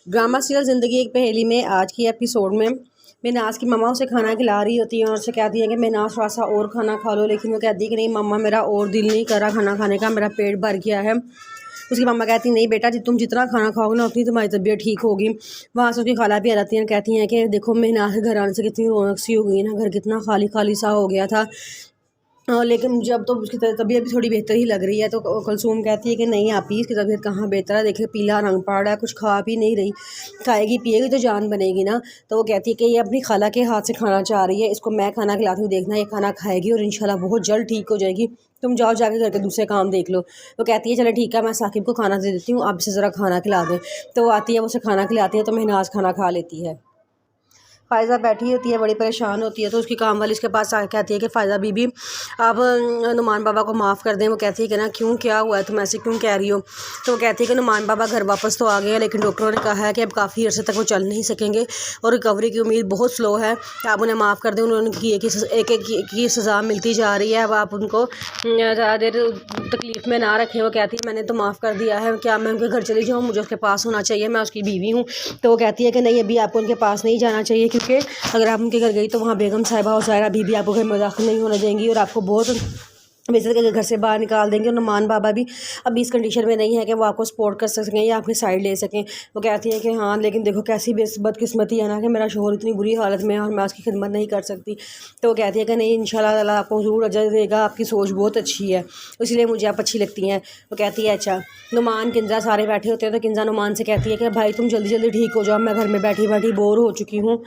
Drama serial ज़िंदगी एक पहेली में आज की एपिसोड में मिनाज की मम्मा उसे खाना खिला रही होती है और उसे कहती है कि मिनाज थोड़ा सा और खाना खा लो, लेकिन वो कहती है कि नहीं मम्मा, मेरा और दिल नहीं कर रहा खाना खाने का, मेरा पेट भर गया है। उसकी मम्मा कहती है नहीं बेटा, तुम जितना खाना खाओगे ना उतनी तुम्हारी तबीयत ठीक होगी। वहाँ से उसकी खाला भी आ जाती हैं, कहती हैं कि देखो मिनाज के घर आने से कितनी रौनक सी हो गई ना, घर कितना खाली खाली सा हो गया था। लेकिन मुझे अब तो उसकी तबीयत भी थोड़ी बेहतर ही लग रही है। तो कुलसूम कहती है कि नहीं आपी, इसकी तबीयत कहाँ बेहतर है, देखिए पीला रंग पड़ रहा है, कुछ खा भी नहीं रही, खाएगी पिएगी तो जान बनेगी ना। तो वो कहती है कि ये अपनी खाला के हाथ से खाना चाह रही है, इसको मैं खाना खिलाती हूँ, देखना ये खाना खाएगी और इंशाल्लाह बहुत जल्द ठीक हो जाएगी। तुम जाओ जाके घर के दूसरे काम देख लो। वो कहती है चलो ठीक है, मैं साकिब को खाना दे देती हूँ, आप इसे ज़रा खाना खिला दें। तो वो आती है, वो उसे खाना खिलाती है, तो महनाज खाना खा लेती है। फ़ायज़ा बैठी होती है, बड़ी परेशान होती है। तो उसकी काम वाली इसके पास आके कहती है कि फ़ायज़ा बीबी आप नुमान बाबा को माफ़ कर दें। वो कहती है कि ना क्यों, क्या हुआ है, तुम ऐसे क्यों कह रही हो। तो वो कहती है कि नुमान बाबा घर वापस तो आ गए हैं, लेकिन डॉक्टरों ने कहा है कि अब काफ़ी अर्से तक वो चल नहीं सकेंगे और रिकवरी की उम्मीद बहुत स्लो है, आप उन्हें माफ़ कर दें। उन्होंने एक की सज़ा मिलती जा रही है, अब आप उनको ज़्यादा देर तकलीफ़ में ना रखें। वो कहती है मैंने तो माफ़ कर दिया है, क्या मैं उनके घर चली जाऊँ, मुझे उसके पास होना चाहिए, मैं उसकी बीवी हूँ। तो वो कहती है कि नहीं अभी आपको उनके पास नहीं जाना चाहिए, क्योंकि अगर आप उनके घर गई तो वहाँ बेगम साहिबा और ज़ाहिरा बीबी आपको घर में दाखिल नहीं होने देंगी और आपको बहुत बेइज्जत करके घर से बाहर निकाल देंगे। और नुमान बाबा भी अभी इस कंडीशन में नहीं है कि वो आपको सपोर्ट कर सकें या अपनी साइड ले सकें। वो कहती है कि हाँ लेकिन देखो कैसी बदकिस्मती है ना कि मेरा शोहर इतनी बुरी हालत में है और मैं उसकी खिदमत नहीं कर सकती। तो वो कहती है कि नहीं इंशाल्लाह ताला आपको ज़रूर अजर देगा, आपकी सोच बहुत अच्छी है, इसलिए मुझे आप अच्छी लगती हैं। वो कहती है अच्छा। नुमान किंजा सारे बैठे होते हैं, तो किंजा नुमान से कहती है कि भाई तुम जल्दी जल्दी ठीक हो जाओ, मैं घर में बैठी बैठी बोर हो चुकी हूँ,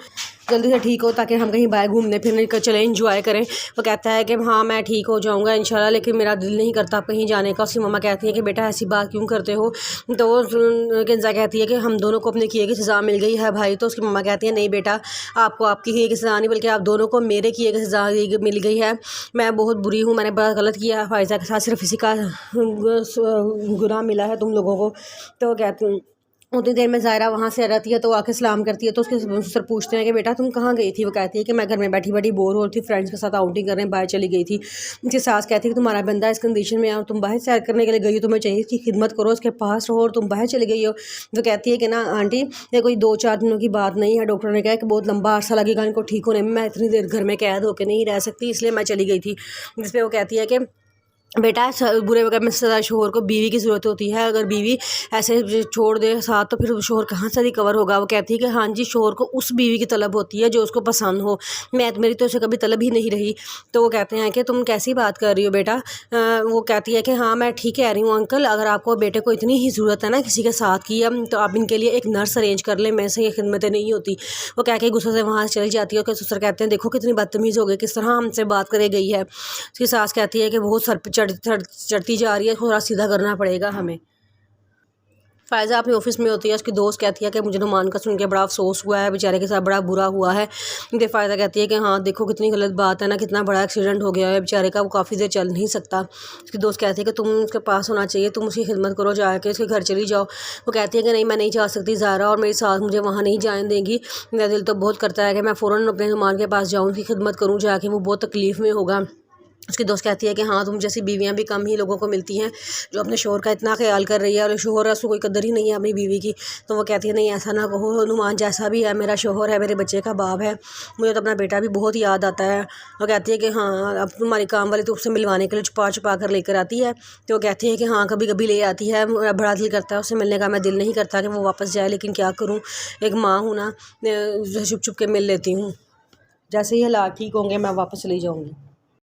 जल्दी से ठीक हो ताकि हम कहीं बाहर घूमने फिरने का चले, इंजॉय करें। वो कहता है कि हाँ मैं ठीक हो जाऊँगा इंशाल्लाह, लेकिन मेरा दिल नहीं करता कहीं जाने का। उसकी मम्मा कहती है कि बेटा ऐसी बात क्यों करते हो। तो किंजा कहती है कि हम दोनों को अपने किए की सज़ा मिल गई है भाई। तो उसकी मम्मा कहती है नहीं बेटा, आपको आपकी किए की सज़ा नहीं बल्कि आप दोनों को मेरे किए की सज़ा मिल गई है। मैं बहुत बुरी हूँ, मैंने बड़ा गलत किया है, फ़ायज़ा के साथ सिर्फ इसी का गुनाह मिला है तुम लोगों को। तो कहती उतनी देर में ज़ाहिरा वहाँ से आ जाती है, तो आके सलाम करती है। तो उसके सर पूछते हैं कि बेटा तुम कहाँ गई थी। वो कहती है कि मैं घर में बैठी बैठी बोर हो रही थी, फ्रेंड्स के साथ आउटिंग करने बाहर चली गई थी। उसकी सास कहती है कि तुम्हारा बंदा इस कंडीशन में है और तुम बाहर सैर करने के लिए गई हो, तुम्हें चाहिए कि खिदमत करो, उसके पास रहो, और तुम बाहर चली गई हो। तो कहती है कि ना आंटी ये कोई 2-4 दिनों की बात नहीं है, डॉक्टर ने कहा कि बहुत लंबा अरसा लगेगा इनको ठीक होने में, मैं इतनी देर घर में कैद होकर नहीं रह सकती, इसलिए मैं चली गई थी। जिस पर वो कहती है कि बेटा बुरे वक्त में सदा शोहर को बीवी की ज़रूरत होती है, अगर बीवी ऐसे छोड़ दे साथ तो फिर शोहर कहाँ से रिकवर होगा। वो कहती है कि हाँ जी, शोहर को उस बीवी की तलब होती है जो उसको पसंद हो, मेरी तो उसे कभी तलब ही नहीं रही। तो वो कहते हैं कि तुम कैसी बात कर रही हो बेटा। वो कहती है कि हाँ मैं ठीक कह रही हूँ अंकल, अगर आपको बेटे को इतनी ही ज़रूरत है ना किसी के साथ की, तो आप इनके लिए एक नर्स अरेंज कर लें, मेरे से ये खिदमतें नहीं होती। वो कह के गुस्से से वहाँ से चली जाती है। और ससुर कहते हैं देखो कितनी बदतमीज़ हो गई, किस तरह हमसे बात करे गई है। उसकी सास कहती है कि बहुत सर पे चढ़ती जा रही है, थोड़ा सीधा करना पड़ेगा हमें। फ़ायज़ा अपने ऑफिस में होती है, उसकी दोस्त कहती है कि मुझे नुमान का सुन के बड़ा अफसोस हुआ है, बेचारे के साथ बड़ा बुरा हुआ है। तो फ़ायज़ा कहती है कि हाँ देखो कितनी गलत बात है ना, कितना बड़ा एक्सीडेंट हो गया है बेचारे का, वो काफ़ी देर चल नहीं सकता। उसकी दोस्त कहती है कि तुम उसके पास होना चाहिए, तुम उसकी खिदमत करो, जाके उसके घर चली जाओ। वो कहती है कि नहीं मैं नहीं जा सकती ज़ाहिरा, और मेरी सास मुझे वहाँ नहीं जाने देंगी। मेरा दिल तो बहुत करता है कि मैं फ़ौरन अपने नुमान के पास जाऊँ, उसकी खिदमत करूँ जाके, वो बहुत तकलीफ़ में होगा। उसकी दोस्त कहती है कि हाँ तुम जैसी बीवियाँ भी कम ही लोगों को मिलती हैं जो अपने शोहर का इतना ख्याल कर रही है, और शोहर है उसको कोई कदर ही नहीं है अपनी बीवी की। तो वो कहती है नहीं ऐसा ना कहो, नुमान जैसा भी है मेरा शोहर है, मेरे बच्चे का बाप है, मुझे तो अपना बेटा भी बहुत याद आता है। वो कहती है कि हाँ अब तुम्हारी काम वाली तो उससे मिलवाने के लिए छुपा छुपा कर लेकर आती है। तो वो कहती है कि हाँ कभी कभी ले आती है, बड़ा दिल करता है उससे मिलने का, मैं दिल नहीं करता कि वो वापस जाए, लेकिन क्या करूँ, एक माँ हूँ ना, छुप छुप के मिल लेती हूँ, जैसे ही हालात ठीक होंगे मैं वापस चली जाऊँगी।